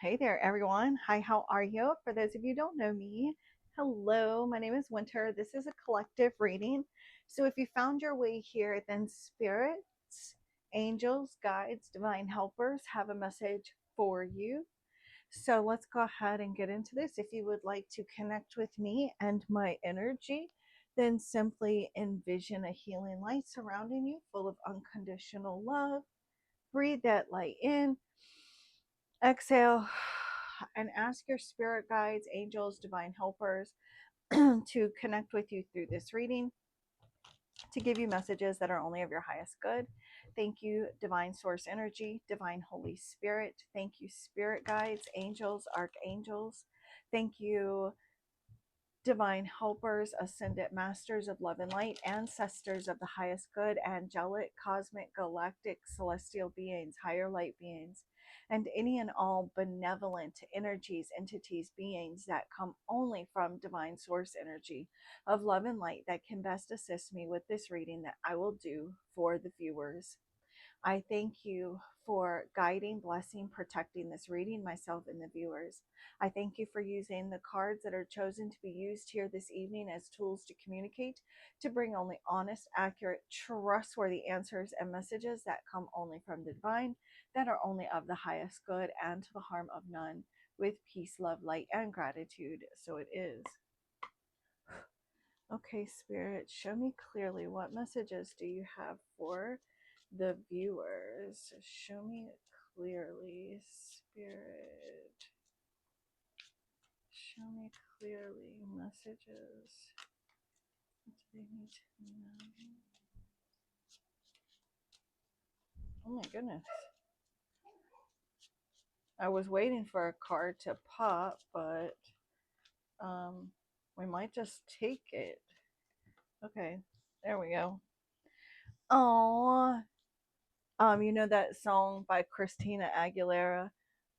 Hey there, everyone. Hi, how are you? For those of you who don't know me, hello, my name is Winter. This is a collective reading. So if you found your way here, then spirits, angels, guides, divine helpers have a message for you. So let's go ahead and get into this. If you would like to connect with me and my energy, then simply envision a healing light surrounding you full of unconditional love. Breathe that light in. Exhale and ask your spirit guides, angels, divine helpers to connect with you through this reading, to give you messages that are only of your highest good. Thank you, divine source energy, divine Holy Spirit. Thank you, spirit guides, angels, archangels. Thank you, divine helpers, ascended masters of love and light, ancestors of the highest good, angelic, cosmic, galactic, celestial beings, higher light beings, and any and all benevolent energies, entities, beings that come only from divine source energy of love and light that can best assist me with this reading that I will do for the viewers. I thank you for guiding, blessing, protecting this reading, myself and the viewers. I thank you for using the cards that are chosen to be used here this evening as tools to communicate, to bring only honest, accurate, trustworthy answers and messages that come only from the divine, that are only of the highest good and to the harm of none, with peace, love, light, and gratitude. So it is. Okay, Spirit, show me clearly, what messages do you have for the viewers? Show me clearly, Spirit. Show me clearly messages. What do they need to know? Oh my goodness. I was waiting for a card to pop, but we might just take it. Okay, there we go. Oh, you know that song by Christina Aguilera,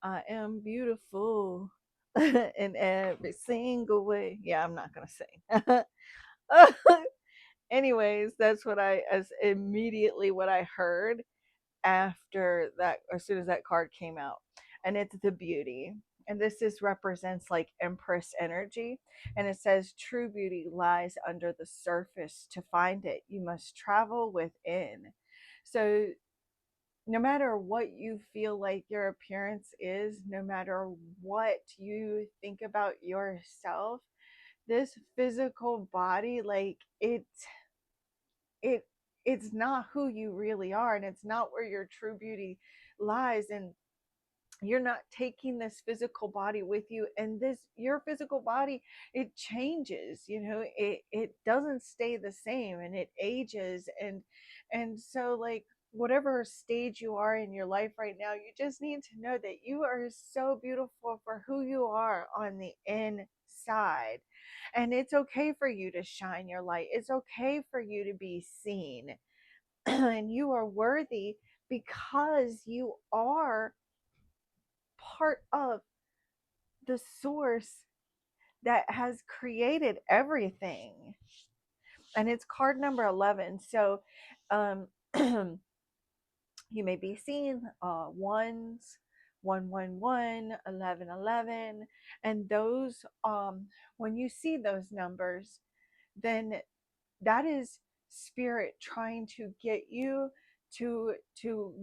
I am beautiful in every single way. Yeah, I'm not gonna sing. Anyways, that's what I as immediately what I heard after that, as soon as that card came out. And it's the beauty. And this represents like Empress energy. And it says true beauty lies under the surface. To find it, you must travel within. So no matter what you feel like your appearance is, no matter what you think about yourself, this physical body, like it it's not who you really are, and it's not where your true beauty lies. And you're not taking this physical body with you, and this your physical body, it changes, it doesn't stay the same, and it ages. And so, like, whatever stage you are in your life right now, you just need to know that you are so beautiful for who you are on the inside. And it's okay for you to shine your light. It's okay for you to be seen. And you are worthy because you are part of the source that has created everything. And it's card number 11. So um you may be seeing ones, 111, 1111, and those when you see those numbers, then that is spirit trying to get you to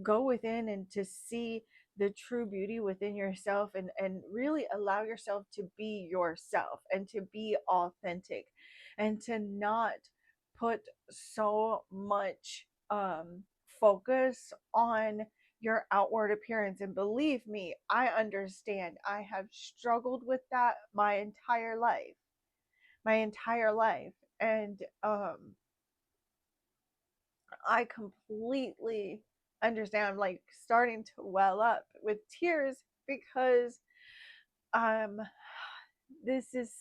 go within and to see the true beauty within yourself, and really allow yourself to be yourself and to be authentic, and to not put so much focus on your outward appearance. And believe me, I understand. I have struggled with that my entire life. And I completely understand. I'm like starting to well up with tears because um this is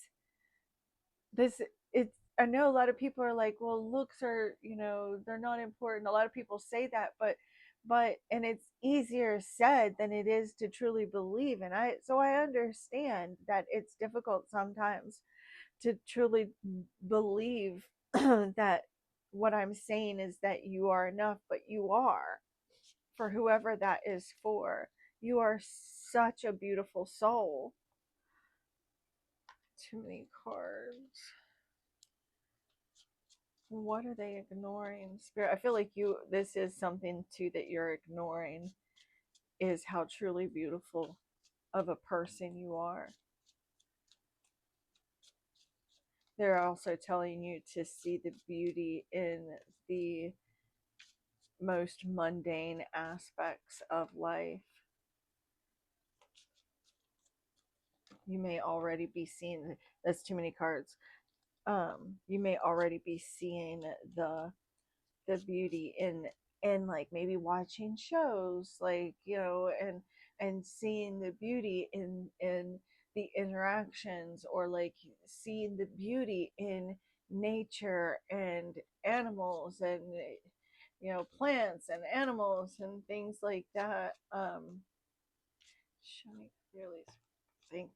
this it's I know a lot of people are like, well, looks are, they're not important. A lot of people say that, but and it's easier said than it is to truly believe. And I understand that it's difficult sometimes to truly believe that what I'm saying is that you are enough, but you are, for whoever that is for. You are such a beautiful soul. Too many cards. What are they ignoring? Spirit, I feel like this is something too that you're ignoring, is how truly beautiful of a person you are. They're also telling you to see the beauty in the most mundane aspects of life. You may already be seeing, that's too many cards. You may already be seeing the beauty in like maybe watching shows, like, you know, and seeing the beauty in the interactions, or like seeing the beauty in nature and animals, and, you know, plants and animals and things like that. Show me clearly. Think.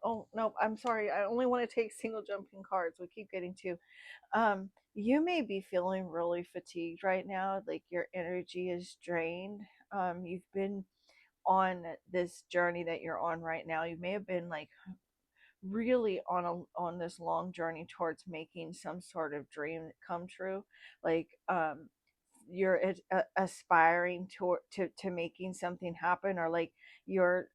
Oh no, I'm sorry. I only want to take single jumping cards. We keep getting to. You may be feeling really fatigued right now, like your energy is drained. You've been on this journey that you're on right now. You may have been like really on this long journey towards making some sort of dream come true. Like, you're aspiring to making something happen, or like you're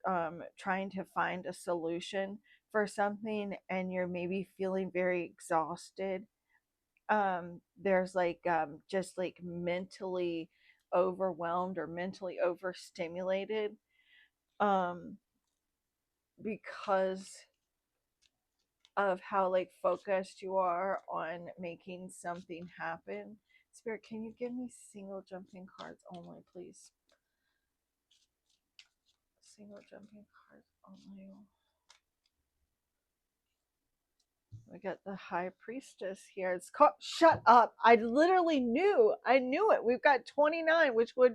trying to find a solution for something, and you're maybe feeling very exhausted. There's like just like mentally overwhelmed or mentally overstimulated, um because of how like focused you are on making something happen. Spirit, can you give me single jumping cards only, please? Single jumping cards only. We got the High Priestess here. It's called, shut up. I literally knew. I knew it. We've got 29, which would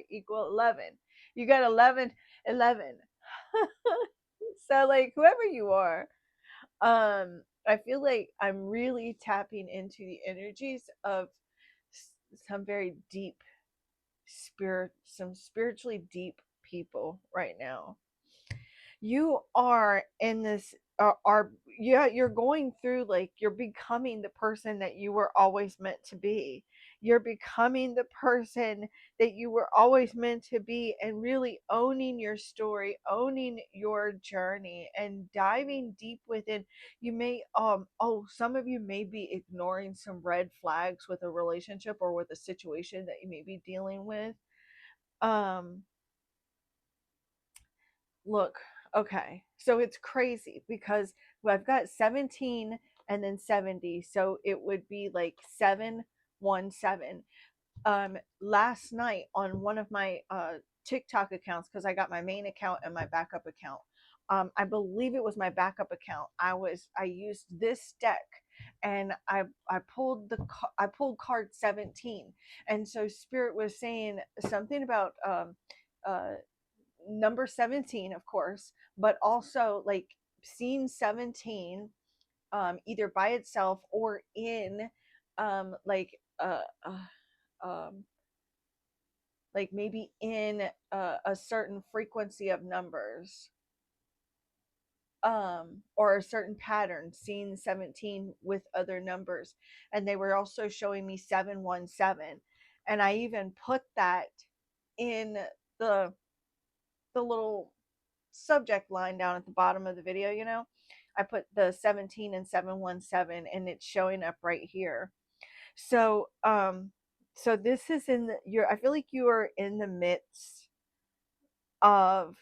equal 11. You got 11. So like whoever you are, I feel like I'm really tapping into the energies of some very deep some spiritually deep people right now. You are in this, are yeah, you're going through, like, you're becoming the person that you were always meant to be. You're becoming the person that you were always meant to be, and really owning your story, owning your journey, and diving deep within. You may some of you may be ignoring some red flags with a relationship or with a situation that you may be dealing with. um Look, okay. So it's crazy because I've got 17 and then 70. So it would be like 717. Last night on one of my TikTok accounts, because I got my main account and my backup account. I believe it was my backup account. I used this deck, and I pulled card 17. And so Spirit was saying something about uh number 17, of course, but also like seeing 17, either by itself or in uh, um like maybe in a certain frequency of numbers, or a certain pattern, seeing 17 with other numbers. And they were also showing me 717, and I even put that in the little subject line down at the bottom of the video. I put the 17 and 717, and it's showing up right here. So this is I feel like you are in the midst of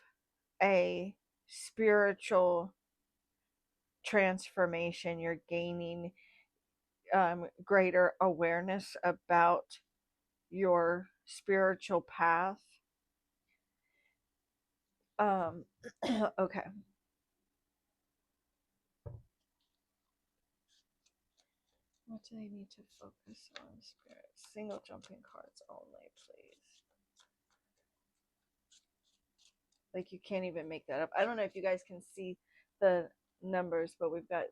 a spiritual transformation. You're gaining greater awareness about your spiritual path. Okay. What do they need to focus on, Spirit? Single jumping cards only, please. Like, you can't even make that up. I don't know if you guys can see the numbers, but we've got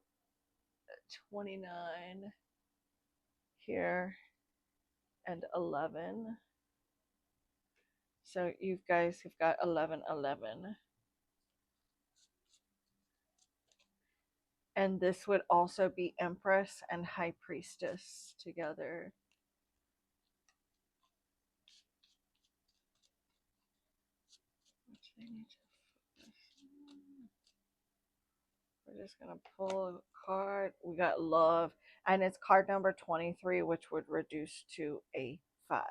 29 here and 11. So you guys have got 1111. And this would also be Empress and High Priestess together. We're just going to pull a card. We got Love. And it's card number 23, which would reduce to a 5.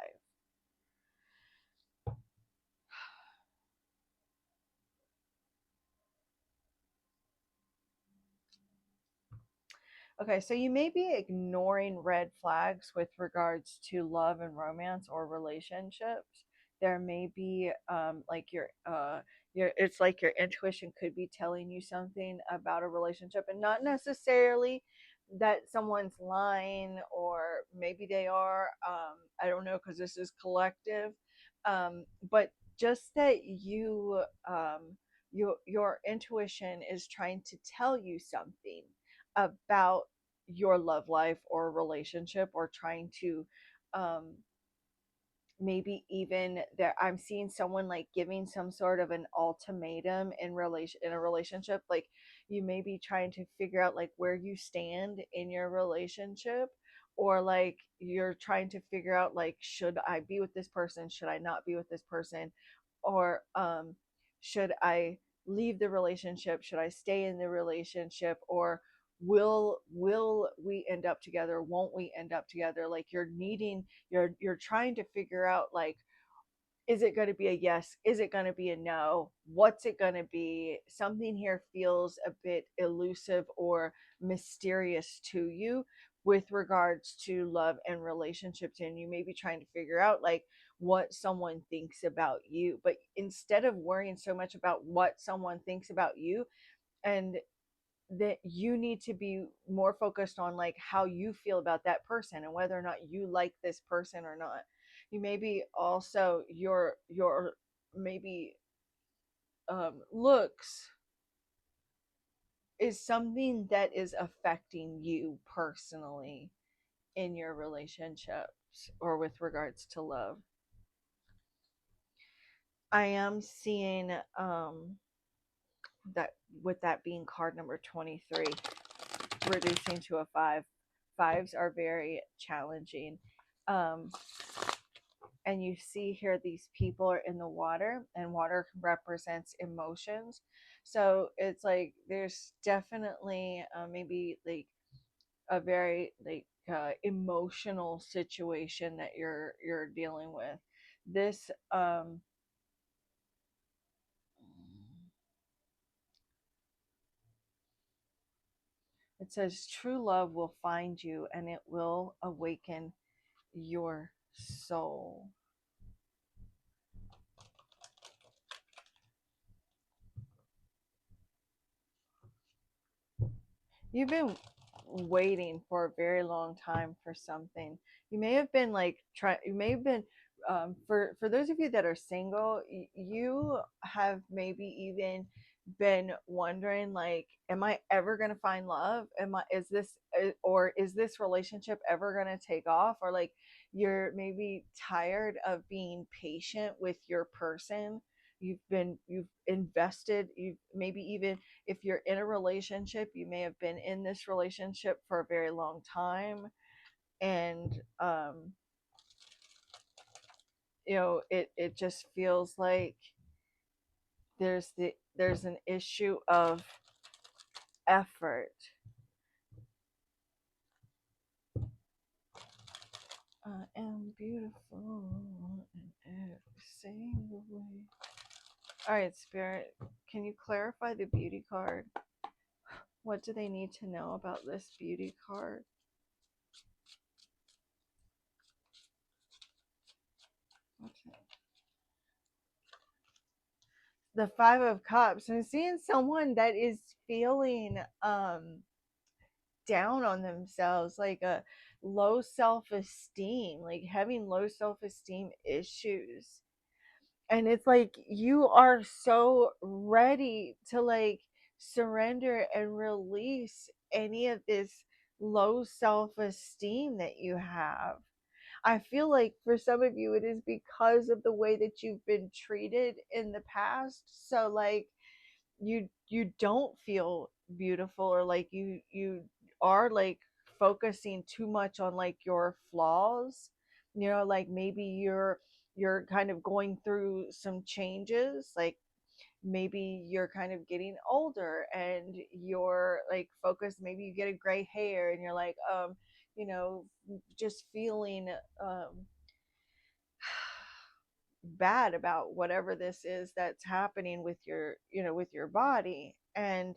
Okay, so you may be ignoring red flags with regards to love and romance or relationships. There may be like your it's like your intuition could be telling you something about a relationship, and not necessarily that someone's lying, or maybe they are. I don't know, because this is collective, but just that your intuition is trying to tell you something about your love life or relationship, or trying to um maybe even there, I'm seeing someone like giving some sort of an ultimatum in a relationship. Like, you may be trying to figure out like where you stand in your relationship, or like you're trying to figure out like, should I be with this person, should I not be with this person, or should I leave the relationship, should I stay in the relationship, or will we end up together, won't we end up together. Like, you're trying to figure out like, is it going to be a yes, is it going to be a no, what's it going to be. Something here feels a bit elusive or mysterious to you with regards to love and relationships, and you may be trying to figure out like what someone thinks about you. But instead of worrying so much about what someone thinks about you, and that you need to be more focused on like how you feel about that person and whether or not you like this person or not. You maybe also your maybe looks is something that is affecting you personally in your relationships or with regards to love. I am seeing that with that being card number 23, reducing to a 5. Fives are very challenging. Um, and you see here these people are in the water, and water represents emotions. So it's like there's definitely maybe like a very like emotional situation that you're dealing with. This it says true love will find you and it will awaken your soul. You've been waiting for a very long time for something. You may have been like try. You may have been for those of you that are single. You have maybe even been wondering like, am I ever going to find love? Am I is this or is this relationship ever going to take off? Or like, you're maybe tired of being patient with your person. You've invested, you've maybe even, if you're in a relationship, you may have been in this relationship for a very long time, and it just feels like there's an issue of effort. I am beautiful in every single way. All right, Spirit, can you clarify the beauty card? What do they need to know about this beauty card? Okay. The 5 of Cups. I'm seeing someone that is feeling down on themselves, like a low self-esteem, like having low self-esteem issues. And it's like you are so ready to like surrender and release any of this low self-esteem that you have. I feel like for some of you, it is because of the way that you've been treated in the past. So like you don't feel beautiful, or like you are like focusing too much on like your flaws. Like maybe you're kind of going through some changes, like maybe you're kind of getting older and you're like focused, maybe you get a gray hair and you're like you know just feeling um bad about whatever this is that's happening with your with your body. And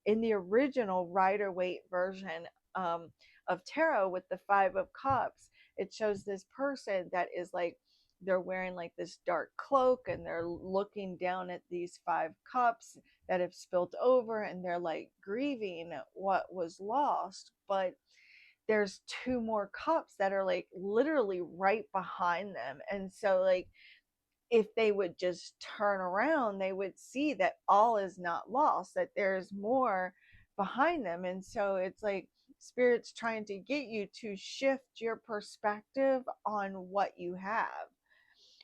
in the original Rider Waite version um, of tarot with the Five of Cups, it shows this person that is like they're wearing like this dark cloak and they're looking down at these five cups that have spilt over, and they're like grieving what was lost. But there's two more cups that are like literally right behind them. And so like if they would just turn around, they would see that all is not lost, that there's more behind them. And so it's like spirit's trying to get you to shift your perspective on what you have.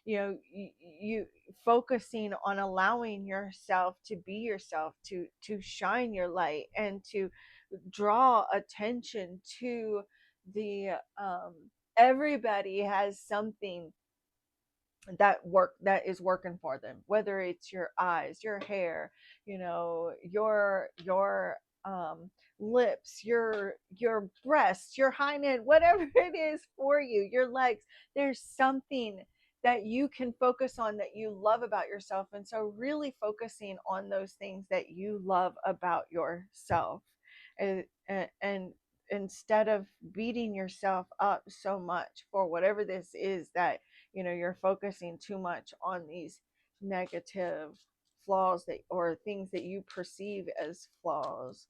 You focusing on allowing yourself to be yourself, to shine your light, and to draw attention to the everybody has something that is working for them, whether it's your eyes, your hair, your lips, your breasts, your hind end, whatever it is for you, your legs. There's something that you can focus on that you love about yourself. And so really focusing on those things that you love about yourself, and instead of beating yourself up so much for whatever this is that you're focusing too much on these negative flaws that or things that you perceive as flaws.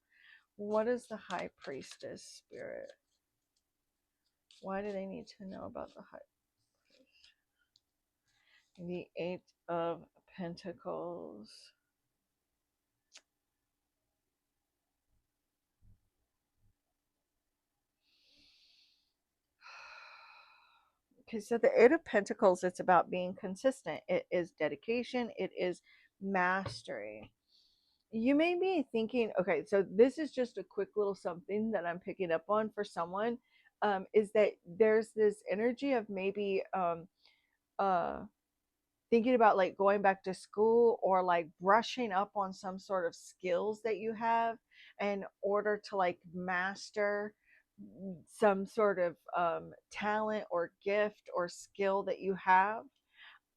What is the High Priestess spirit? Why do they need to know about the High Priestess? The Eight of Pentacles. Okay, so the Eight of Pentacles, it's about being consistent. It is dedication. It is mastery. You may be thinking, okay, so this is just a quick little something that I'm picking up on for someone, is that there's this energy of maybe uh, thinking about like going back to school, or like brushing up on some sort of skills that you have in order to like master some sort of talent or gift or skill that you have.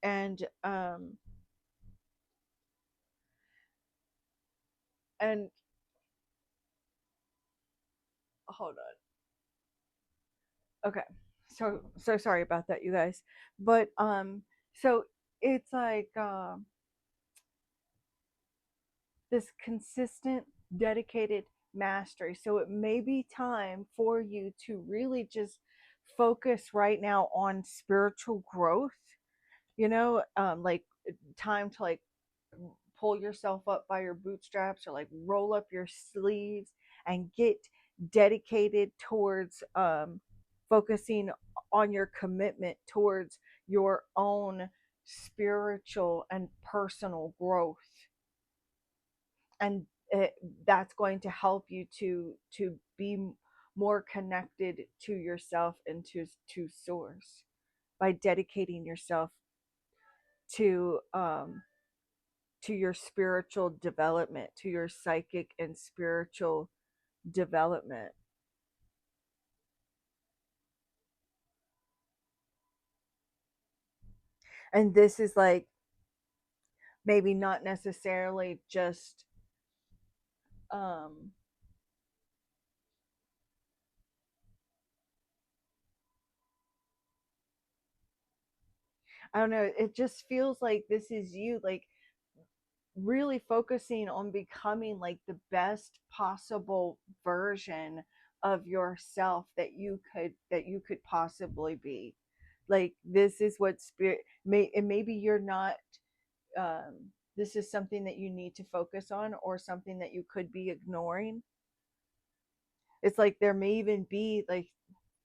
And um and hold on. Okay, so sorry about that, you guys. But so it's like this consistent, dedicated mastery. So it may be time for you to really just focus right now on spiritual growth, like time to like pull yourself up by your bootstraps, or like roll up your sleeves and get dedicated towards focusing on your commitment towards your own spiritual and personal growth. And it, that's going to help you to be more connected to yourself and to source, by dedicating yourself to to your spiritual development, to your psychic and spiritual development. And this is like maybe not necessarily just um I don't know, it just feels like this is you like really focusing on becoming like the best possible version of yourself that you could possibly be. Like this is what spirit may, and maybe you're not this is something that you need to focus on, or something that you could be ignoring. It's like there may even be like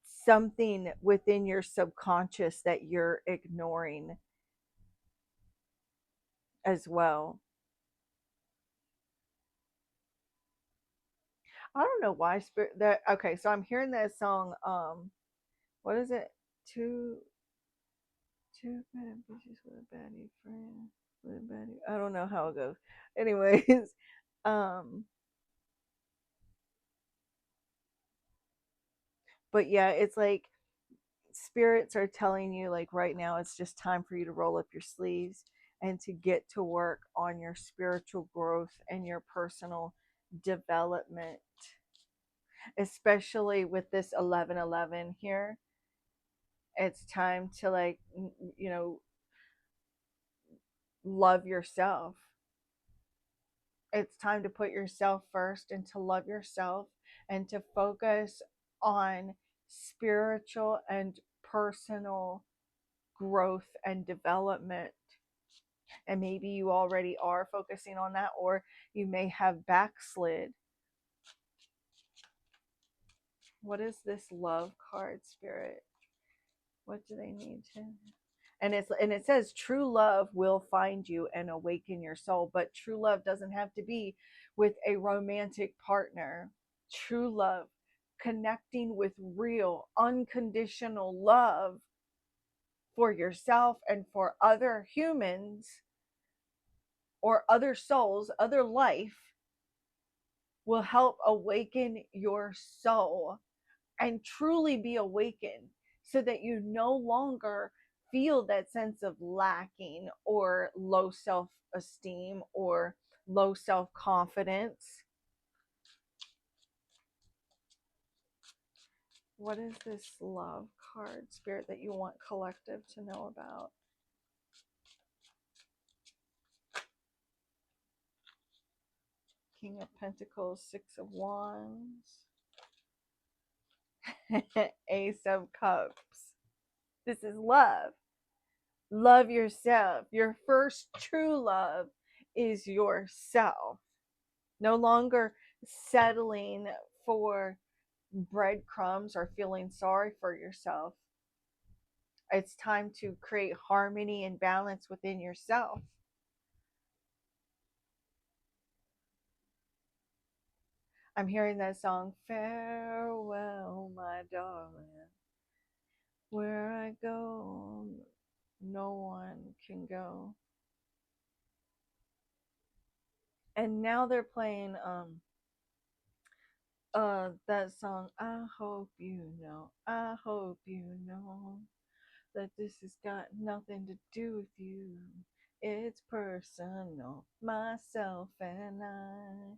something within your subconscious that you're ignoring as well. I don't know why spirit that okay, so I'm hearing that song, what is it? Two two bad bitches with a baddie friend. With a baddie. I don't know how it goes. Anyways, um but yeah, it's like spirits are telling you like right now it's just time for you to roll up your sleeves and to get to work on your spiritual growth and your personal development, especially with this 1111 here. It's time to like love yourself. It's time to put yourself first and to love yourself and to focus on spiritual and personal growth and development. And maybe you already are focusing on that, or you may have backslid. What is this love card, spirit? What do they need to? And it says true love will find you and awaken your soul, but true love doesn't have to be with a romantic partner. True love, connecting with real unconditional love for yourself and for other humans or other souls, other life, will help awaken your soul and truly be awakened so that you no longer feel that sense of lacking or low self esteem or low self confidence. What is this love card, spirit, that you want collective to know about? King of Pentacles, Six of Wands, Ace of Cups. This is love. Love yourself. Your first true love is yourself. No longer settling for breadcrumbs or feeling sorry for yourself. It's time to create harmony and balance within yourself. I'm hearing that song, Farewell, my darling. Where I go, no one can go. And now they're playing that song, I hope you know, I hope you know that this has got nothing to do with you. It's personal, myself and I.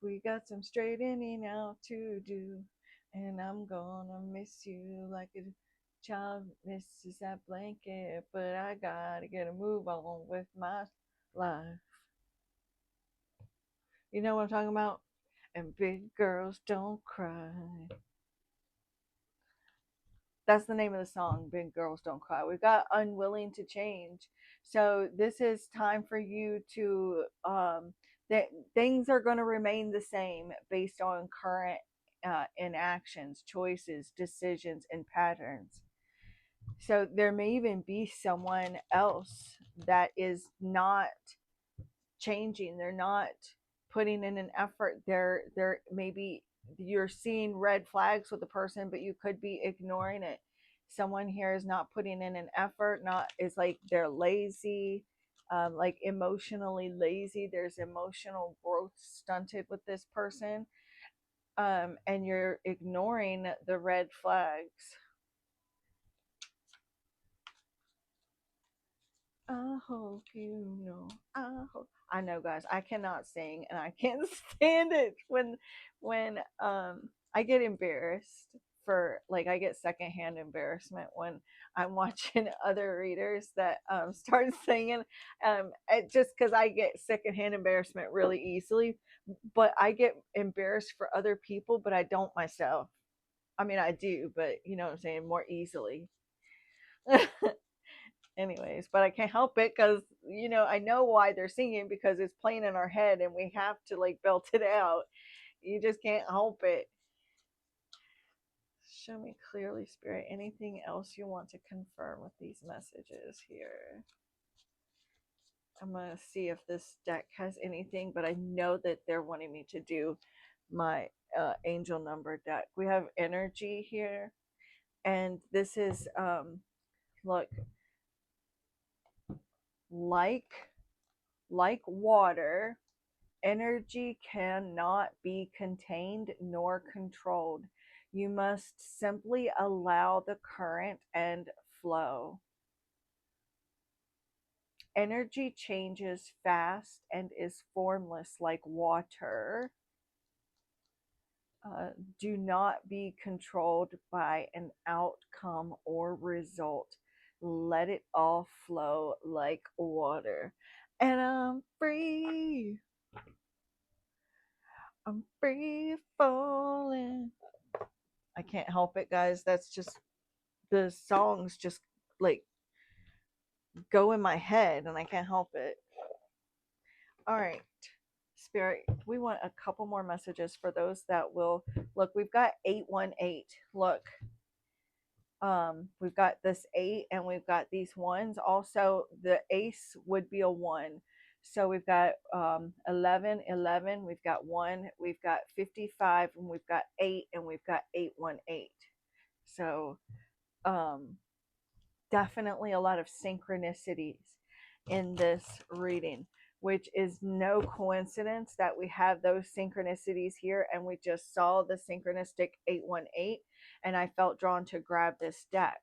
We got some straightening out to do, and I'm gonna miss you like a child misses that blanket, but I gotta get a move on with my life. You know what I'm talking about? And big girls don't cry. That's the name of the song, Big Girls Don't Cry. We've got Unwilling to Change. So this is time for you to that things are going to remain the same based on current inactions, choices, decisions, and patterns. So there may even be someone else that is not changing. They're not putting in an effort. They're maybe you're seeing red flags with the person, but you could be ignoring it. Someone here is not putting in an effort, not is like they're lazy, like emotionally lazy. There's emotional growth stunted with this person, and you're ignoring the red flags. I hope you know. I know, guys. I cannot sing, and I can't stand it when I get embarrassed for like I get secondhand embarrassment when I'm watching other readers that start singing. Just because I get secondhand embarrassment really easily, but I get embarrassed for other people, but I don't myself. I mean, I do, but you know what I'm saying, more easily. Anyways, but I can't help it because I know why they're singing because it's playing in our head and we have to like belt it out. You just can't help it. Show me clearly, Spirit, anything else you want to confirm with these messages here. I'm going to see if this deck has anything, but I know that they're wanting me to do my angel number deck. We have energy here, and this is, look, like water, energy cannot be contained nor controlled. You must simply allow the current and flow. Energy changes fast and is formless like water. Do not be controlled by an outcome or result. Let it all flow like water. And I'm free. I'm free falling. I can't help it, guys. That's just the songs just like go in my head and I can't help it. All right. Spirit, we want a couple more messages for those that will look. We've got 818. Look, we've got this 8 and we've got these ones. Also, the ace would be a 1. So we've got 11, 11, we've got 1, we've got 55, and we've got 8, and we've got 818. So definitely a lot of synchronicities in this reading, which is no coincidence that we have those synchronicities here, and we just saw the synchronistic 818, and I felt drawn to grab this deck.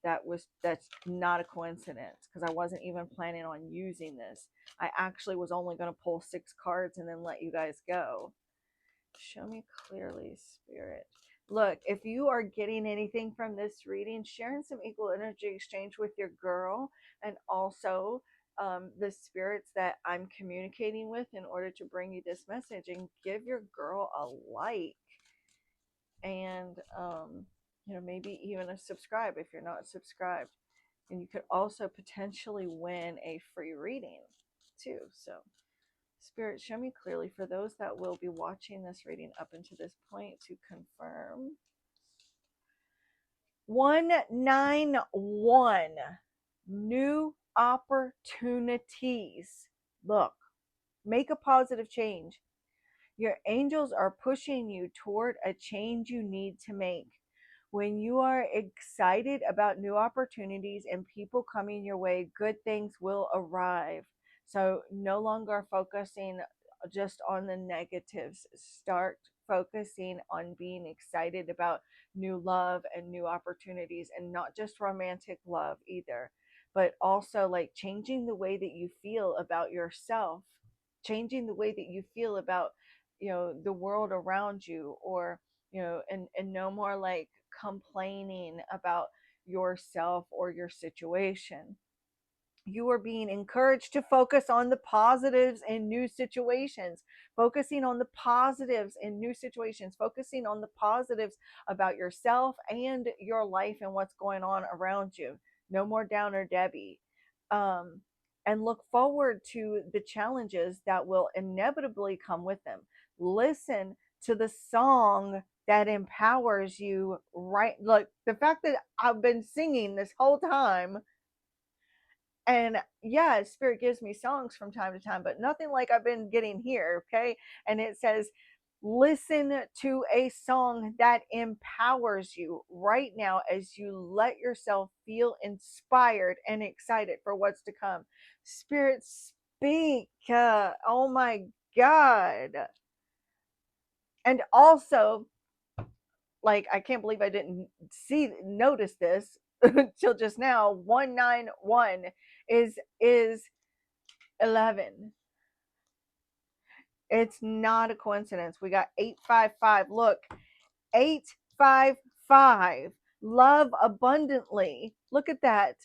That's not a coincidence, because I wasn't even planning on using this. I actually was only going to pull 6 cards and then let you guys go. Show me clearly, Spirit. Look, if you are getting anything from this reading, sharing some equal energy exchange with your girl, and also the spirits that I'm communicating with in order to bring you this message, and give your girl a like, and maybe even a subscribe if you're not subscribed. And you could also potentially win a free reading too. So Spirit, show me clearly for those that will be watching this reading up until this point to confirm. 191, new opportunities. Look, make a positive change. Your angels are pushing you toward a change you need to make. When you are excited about new opportunities and people coming your way, good things will arrive. So no longer focusing just on the negatives. Start focusing on being excited about new love and new opportunities, and not just romantic love either, but also like changing the way that you feel about yourself, changing the way that you feel about the world around you, or and no more like complaining about yourself or your situation. You are being encouraged to focus on the positives in new situations, focusing on the positives in new situations, focusing on the positives about yourself and your life and what's going on around you. No more downer Debbie. And look forward to the challenges that will inevitably come with them. Listen to the song that empowers you, right? Like the fact that I've been singing this whole time, and yeah, Spirit gives me songs from time to time, but nothing like I've been getting here. Okay. And it says, listen to a song that empowers you right now as you let yourself feel inspired and excited for what's to come. Spirit, speak. Oh my God. And also, like, I can't believe I didn't notice this until just now. 191 is 11. It's not a coincidence. We got 855. Look, 855. Love abundantly. Look at that.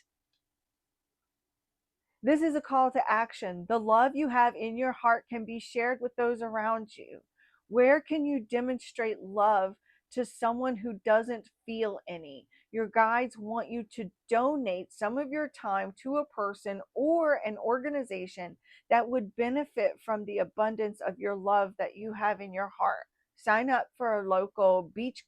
This is a call to action. The love you have in your heart can be shared with those around you. Where can you demonstrate love to someone who doesn't feel any? Your guides want you to donate some of your time to a person or an organization that would benefit from the abundance of your love that you have in your heart. Sign up for a local beach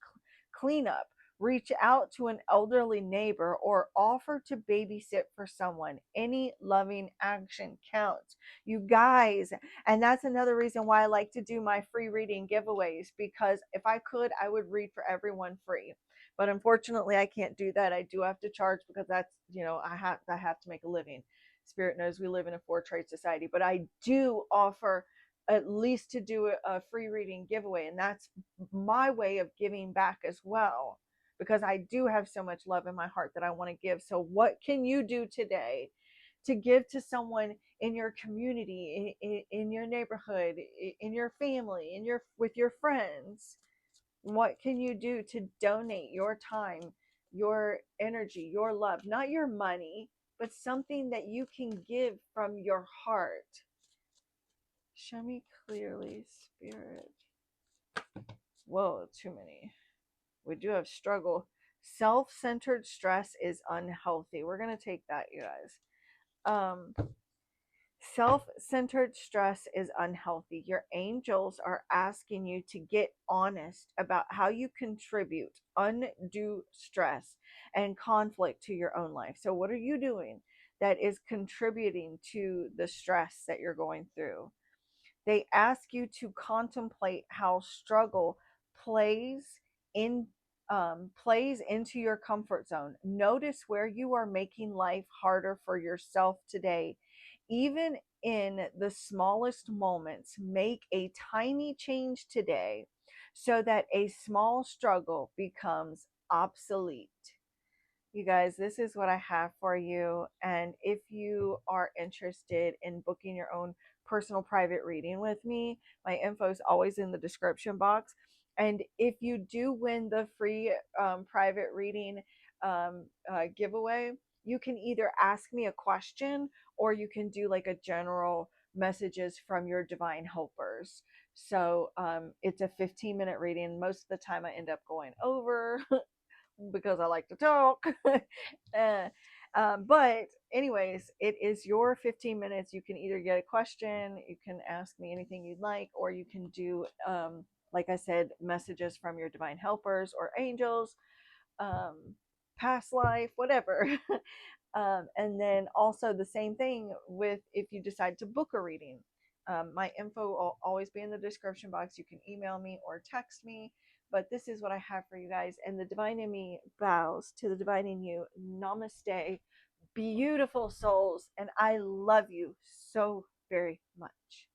clean up, reach out to an elderly neighbor, or offer to babysit for someone. Any loving action counts, you guys. And that's another reason why I like to do my free reading giveaways, because if I could, I would read for everyone free. But unfortunately, I can't do that. I do have to charge, because that's, I have to make a living. Spirit knows we live in a four trade society, but I do offer at least to do a free reading giveaway, and that's my way of giving back as well, because I do have so much love in my heart that I want to give. So what can you do today to give to someone in your community, in your neighborhood, in your family, in your with your friends? What can you do to donate your time, your energy, your love, not your money, but something that you can give from your heart? Show me clearly, Spirit. Whoa, too many. We do have struggle. Self-centered stress is unhealthy. We're going to take that, you guys. Self-centered stress is unhealthy. Your angels are asking you to get honest about how you contribute undue stress and conflict to your own life. So what are you doing that is contributing to the stress that you're going through? They ask you to contemplate how struggle plays in plays into your comfort zone. Notice where you are making life harder for yourself today. Even in the smallest moments, make a tiny change today so that a small struggle becomes obsolete. You guys, this is what I have for you. And if you are interested in booking your own personal private reading with me, my info is always in the description box. And if you do win the free private reading giveaway, you can either ask me a question, or you can do like a general messages from your divine helpers. So it's a 15-minute reading. Most of the time I end up going over because I like to talk. But anyways, it is your 15 minutes. You can either get a question, you can ask me anything you'd like, or you can do, like I said, messages from your divine helpers or angels, um, past life, whatever. And then also the same thing with if you decide to book a reading. My info will always be in the description box. You can email me or text me. But this is what I have for you guys. And the divine in me bows to the divine in you. Namaste, beautiful souls. And I love you so very much.